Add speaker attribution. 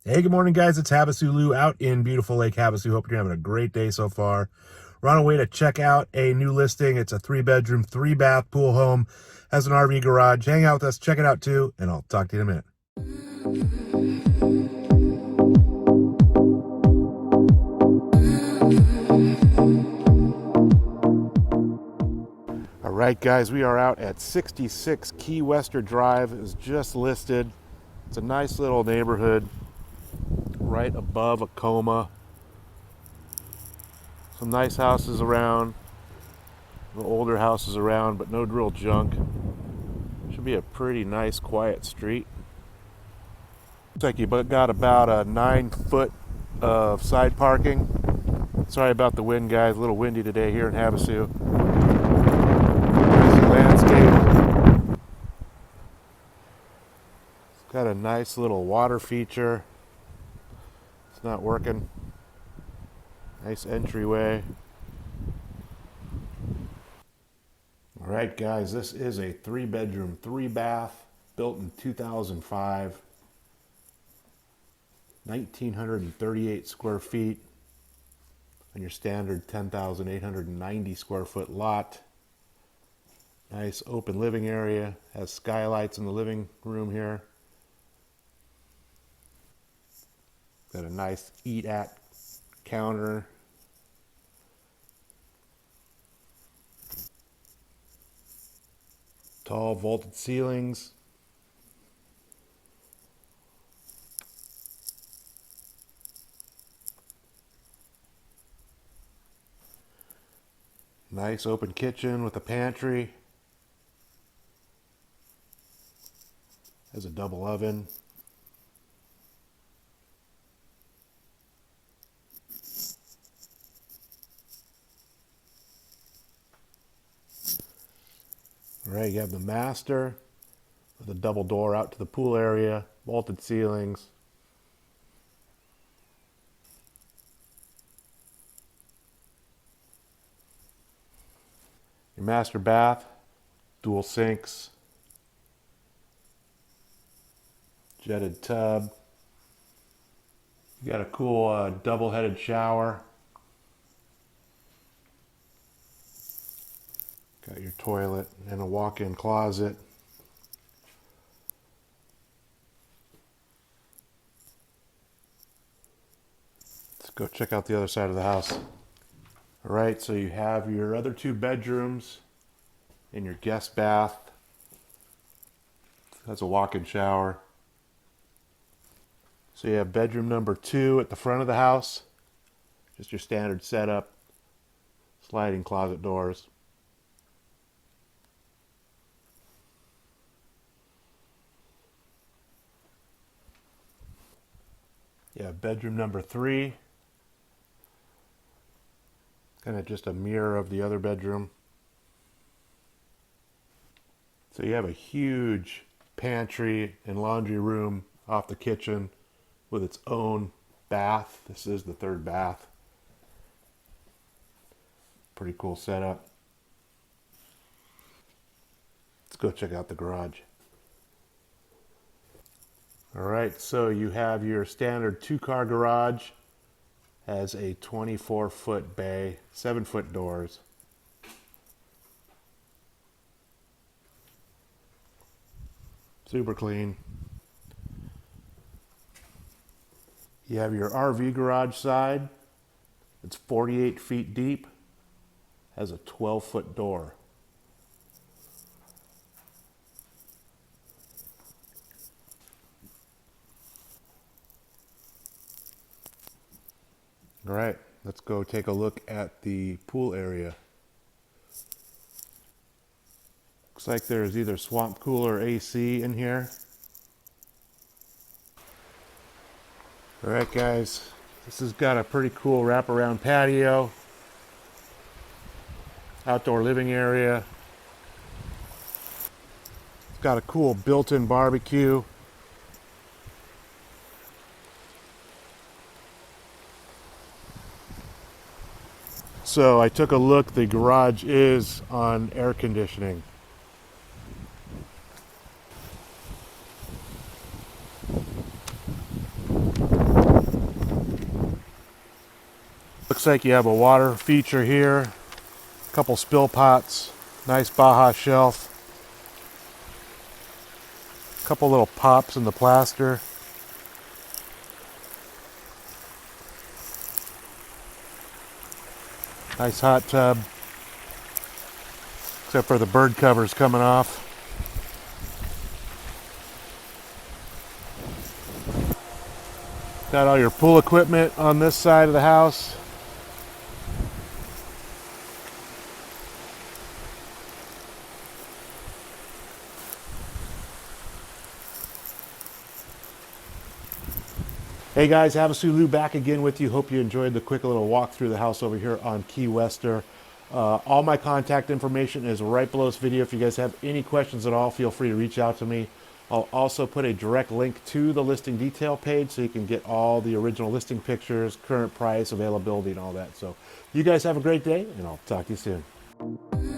Speaker 1: Hey, good morning, guys. It's Havasu Lou out in beautiful Lake Havasu. Hope you're having a great day so far. We're on our way to check out a new listing. It's a 3-bedroom, 3-bath pool home. Has an RV garage. Hang out with us, check it out too, and I'll talk to you in a minute. All right, guys, we are out at 66 Keywester Drive. It was just listed. It's a nice little neighborhood right above a coma. Some nice houses around, the older houses around, but no real junk. Should be a pretty nice, quiet street. Looks like you got about a 9 foot of side parking. Sorry about the wind, guys. A little windy today here in Havasu. There's the landscape. It's got a nice little water feature. It's not working. Nice entryway. All right, guys, this is a 3-bedroom, 3-bath, built in 2005. 1,938 square feet on your standard 10,890 square foot lot. Nice open living area. Has skylights in the living room here. Got a nice eat-at counter. Tall vaulted ceilings. Nice open kitchen with a pantry. Has a double oven. All right, you have the master with a double door out to the pool area, vaulted ceilings. Your master bath, dual sinks, jetted tub. You got a cool double-headed shower. Got your toilet and a walk-in closet. Let's go check out the other side of the house. All right, so you have your other 2 bedrooms and your guest bath. That's a walk-in shower. So you have bedroom number 2 at the front of the house. Just your standard setup. Sliding closet doors. Yeah, bedroom number 3. Kind of just a mirror of the other bedroom. So you have a huge pantry and laundry room off the kitchen with its own bath. This is the 3rd bath. Pretty cool setup. Let's go check out the garage. All right, so you have your standard 2-car garage. Has a 24-foot bay, 7-foot doors. Super clean. You have your RV garage side. It's 48 feet deep. Has a 12-foot door. All right, let's go take a look at the pool area. Looks like there's either swamp cooler or AC in here. All right, guys, this has got a pretty cool wraparound patio, outdoor living area. It's got a cool built-in barbecue. So I took a look, the garage is on air conditioning. Looks like you have a water feature here, a couple spill pots, nice Baja shelf, a couple little pops in the plaster. Nice hot tub, except for the bird covers coming off. Got all your pool equipment on this side of the house. Hey guys, Havasu Lou back again with you. Hope you enjoyed the quick little walk through the house over here on Keywester. All my contact information is right below this video. If you guys have any questions at all, feel free to reach out to me. I'll also put a direct link to the listing detail page so you can get all the original listing pictures, current price, availability, and all that. So you guys have a great day, and I'll talk to you soon.